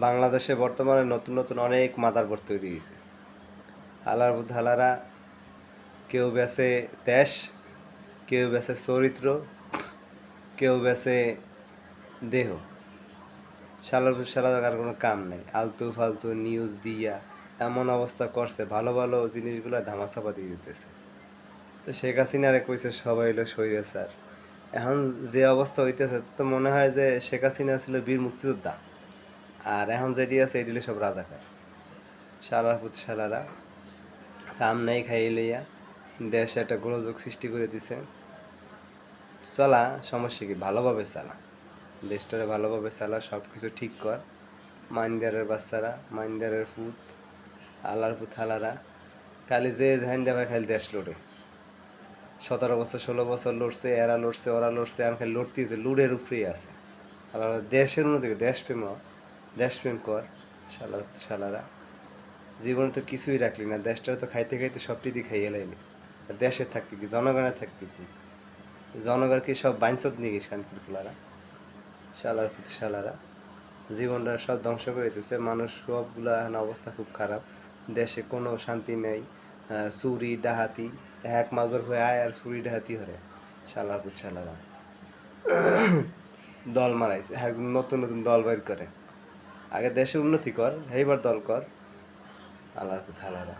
বাংলাদেশে বর্তমানে নতুন নতুন অনেক মাদারবোর্ড তৈরি হয়েছে। হালার ভূত হালারা কেউ বেছে দেশ, কেউ বেছে চরিত্র, কেউ বেছে দেহ। শালার ভূত শালার আর কোনো কাম নেই, আলতু ফালতু নিউজ দিয়া এমন অবস্থা করছে, ভালো ভালো জিনিসগুলো ধামাচাপা দিয়ে দিতেছে। তো শেখ হাসিনারে কইছে সবাই হইলো স্বৈরাচার। এখন যে অবস্থা হইতেছে তো মনে হয় যে শেখ হাসিনা ছিল বীর মুক্তিযোদ্ধা, আর এখন যেটি আছে এটি সব রাজাকার। শালার ভূত শালারা কাম নাই খাইয়ে লইয়া দেশে একটা গোলযোগ সৃষ্টি করে দিছে। চলা সমস্যা কি, ভালোভাবে চালা, দেশটারে ভালোভাবে চালা, সব কিছু ঠিক কর। মাইন্দারের বাচ্চারা, মাইন্দারের ফুত, আলার ফুত হালারা খালি যে ঝাইন দেখায় খালি দেশ লড়ে। 17 বছর 16 বছর লড়ছে, এরা লড়ছে, ওরা লড়ছে, আর খালি লড়তেছে, লুড়ের উপরেই আছে। আর দেশের উন্নতি, দেশপ্রেম, দেশপ্রেম কর। শালার শালারা জীবনে তো কিছুই রাখলি না, দেশটা তো খাইতে খাইতে সবটি খাইয়ে লাইলি। দেশে থাকবি কি, জনগণে থাকবি কি? জনগণ কি সব বাইনচোদ নিয়ে গেছে কানপুর খোলারা? শালার প্রতি শালারা জীবনটা সব ধ্বংস করে দিতেছে। মানুষ সবগুলা এখন অবস্থা খুব খারাপ। দেশে কোনো শান্তি নেই। চুরি ডাহাতি, এক মাগর হয়ে আয় আর চুরি ডাহাতি হরে। শালার প্রতি শালারা দল মারাইছে, একজন নতুন নতুন দল বের করে। আগে দেশে উন্নতি কর, এইবার দল কর। আল্লাহর কথা আলাদা।